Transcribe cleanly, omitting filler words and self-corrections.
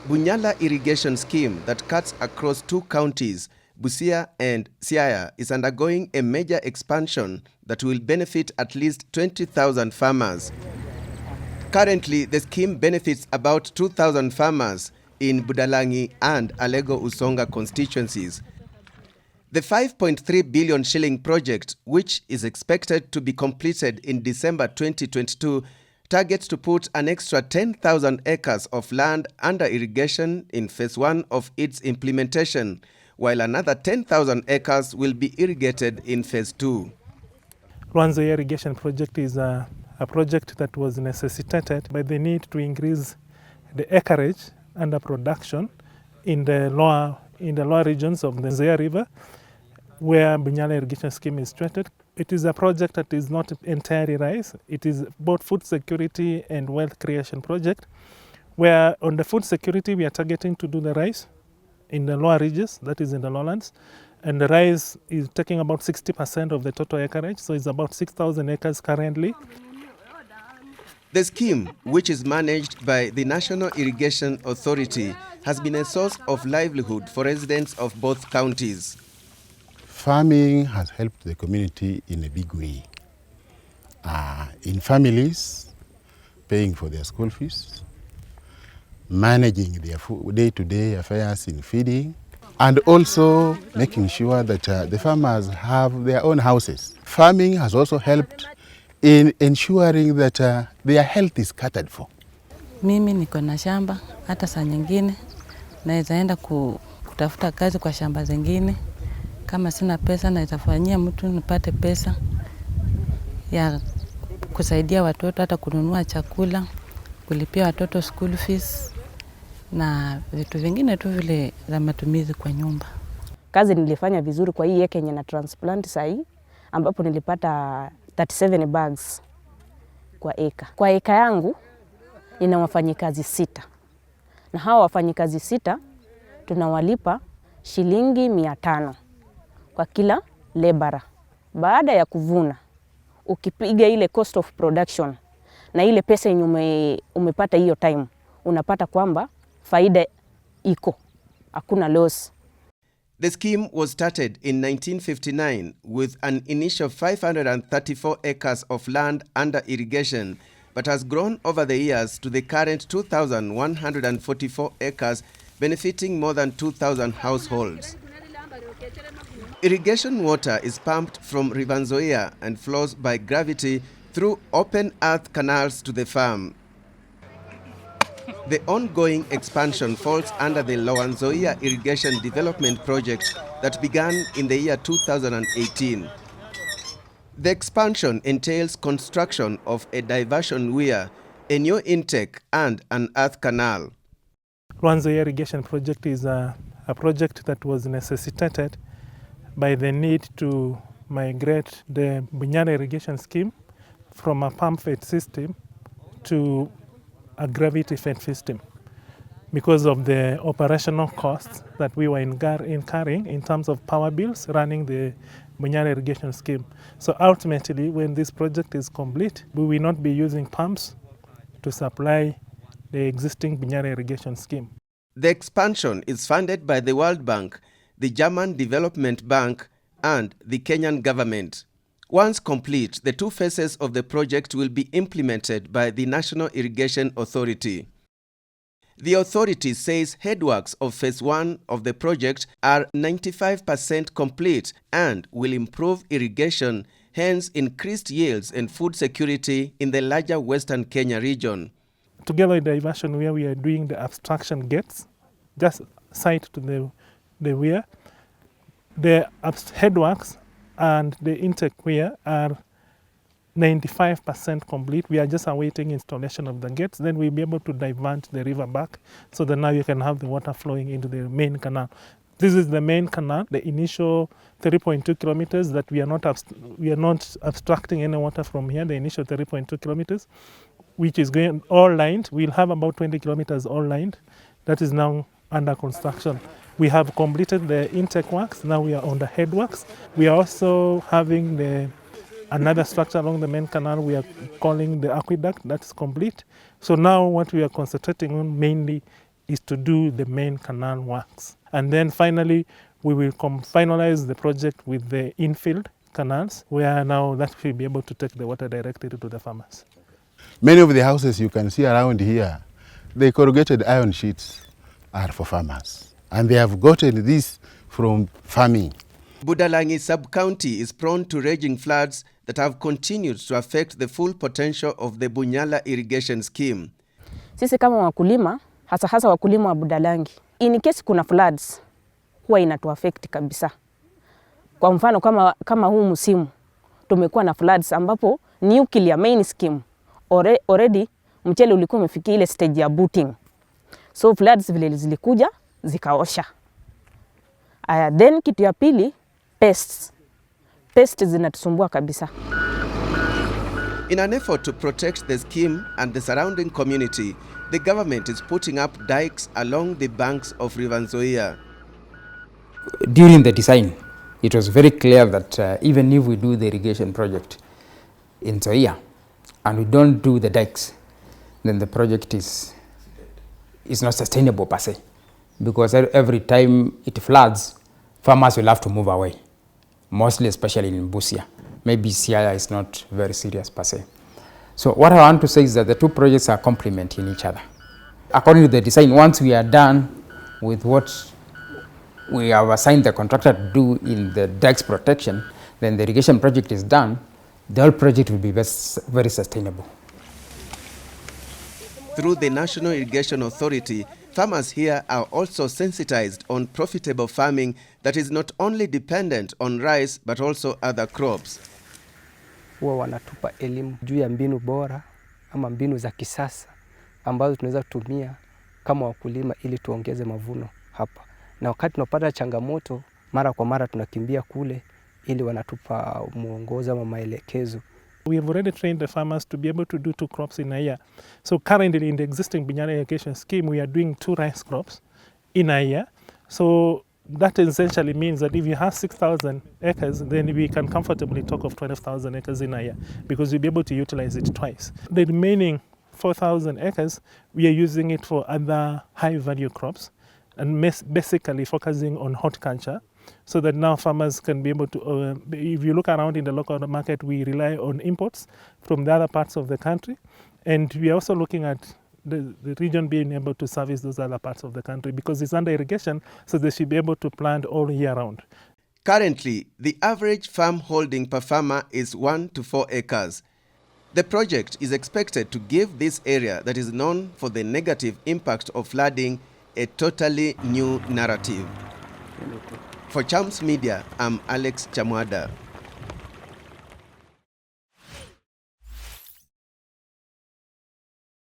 Bunyala Irrigation scheme that cuts across two counties, Busia and Siaya, is undergoing a major expansion that will benefit at least 20,000 farmers. Currently, the scheme benefits about 2,000 farmers in Budalangi and Alego Usonga constituencies. The 5.3 billion shilling project, which is expected to be completed in December 2022, targets to put an extra 10,000 acres of land under irrigation in phase 1 of its implementation, while another 10,000 acres will be irrigated in phase 2. Bunyala Irrigation project is a project that was necessitated by the need to increase the acreage under production in the lower regions of the Nzoia River, where Bunyala Irrigation scheme is situated. It is a project that is not entirely rice. It is both food security and wealth creation project, where on the food security we are targeting to do the rice in the lower regions, that is in the lowlands, and the rice is taking about 60% of the total acreage, so it's about 6,000 acres currently. The scheme, which is managed by the National Irrigation Authority, has been a source of livelihood for residents of both counties. Farming has helped the community in a big way. In families, paying for their school fees, managing their day-to-day affairs in feeding, and also making sure that the farmers have their own houses. Farming has also helped in ensuring that their health is catered for. Mimi niko na shamba, hata saa nyingine naweza enda kutafuta kazi kwa shamba zingine. Kama sina pesa naweza fanyia mtu nipate pesa ya kusaidia watoto, hata kununua chakula, kulipia watoto school fees na vitu vingine tu vile za matumizi kwa nyumba. Kazi nilifanya vizuri kwa hii eka yenye na transplant sahi, ambapo nilipata 37 bags kwa eka. Kwa eka yangu nina wafanyikazi 6. Na hawa wafanyikazi 6 tunawalipa shilingi 500 kwa kila labora. Baada ya kuvuna, ukipiga ile cost of production na ile pesa yenye umepata hiyo time, unapata kwamba faida iko, hakuna loss. The scheme was started in 1959 with an initial 534 acres of land under irrigation, but has grown over the years to the current 2,144 acres, benefiting more than 2,000 households. Irrigation water is pumped from River Nzoia and flows by gravity through open earth canals to the farm. The ongoing expansion falls under the Lower Nzoia Irrigation Development Project that began in the year 2018. The expansion entails construction of a diversion weir, a new intake and an earth canal. Bunyala Irrigation project is a project that was necessitated by the need to migrate the Bunyala Irrigation scheme from a pump-fed system to a gravity-fed system because of the operational costs that we were incurring in terms of power bills running the Bunyala Irrigation scheme. So ultimately, when this project is complete, we will not be using pumps to supply the existing Bunyala Irrigation scheme. The expansion is funded by the World Bank, the German Development Bank, and the Kenyan government. Once complete, the 2 phases of the project will be implemented by the National Irrigation Authority. The authority says headworks of phase 1 of the project are 95% complete and will improve irrigation, hence increased yields and food security in the larger Western Kenya region. Together with the diversion where we are doing the abstraction gates, just side to the weir, the headworks and the intake weir are 95% complete. We are just awaiting installation of the gates. Then we'll be able to divert the river back so that now you can have the water flowing into the main canal. This is the main canal, the initial 3.2 kilometers that we are not abstracting any water from here, the initial 3.2 kilometers, which is going all lined. We'll have about 20 kilometers all lined. That is now under construction. We have completed the intake works. Now we are on the headworks. We are also having another structure along the main canal we are calling the aqueduct. That's complete. So now what we are concentrating on mainly is to do the main canal works. And then finally, we will finalize the project with the infield canals, where now that will be able to take the water directly to the farmers. Many of the houses you can see around here, the corrugated iron sheets are for farmers. And they have gotten this from farming. Budalangi sub-county is prone to raging floods that have continued to affect the full potential of the Bunyala Irrigation Scheme. Sisi kama wakulima, hasa wakulima wa Budalangi, in case kuna floods, huwa inatuaffect kabisa. Kwa mfano kama huu msimu, tumekuwa na floods ambapo nuclear main scheme, already mchele ulikuwa umefikia ile stage ya booting. So floods vile zilikuja, zikaosha. Then kitu ya pili, pests. Pests zinatusumbua kabisa. In an effort to protect the scheme and the surrounding community, the government is putting up dikes along the banks of River Nzoia. During the design, it was very clear that even if we do the irrigation project in Nzoia and we don't do the dikes, then the project is not sustainable per se, because every time it floods, farmers will have to move away, mostly especially in Busia. Maybe Siaya is not very serious per se. So what I want to say is that the two projects are complementing each other. According to the design, once we are done with what we have assigned the contractor to do in the dikes protection, then the irrigation project is done, the whole project will be very sustainable. Through the National Irrigation Authority, farmers here are also sensitized on profitable farming that is not only dependent on rice but also other crops. Huwa wanatupa elimu juu ya mbinu bora ama mbinu za kisasa ambazo tunaweza kutumia kama wakulima ili tuongeze mavuno hapa. Na wakati tunapata changamoto, mara kwa mara tunakimbia kule ili wanatupa mwongozo ama maelekezo. We have already trained the farmers to be able to do 2 crops in a year. So currently in the existing Bunyala Irrigation scheme, we are doing 2 rice crops in a year. So that essentially means that if you have 6,000 acres, then we can comfortably talk of 12,000 acres in a year, because we'll be able to utilize it twice. The remaining 4,000 acres, we are using it for other high-value crops, and basically focusing on horticulture, so that now farmers can be able to, if you look around in the local market, we rely on imports from the other parts of the country, and we are also looking at the region being able to service those other parts of the country, because it's under irrigation, so they should be able to plant all year round. Currently, the average farm holding per farmer is 1 to 4 acres. The project is expected to give this area that is known for the negative impact of flooding a totally new narrative. For Chams Media, I'm Alex Chamwada.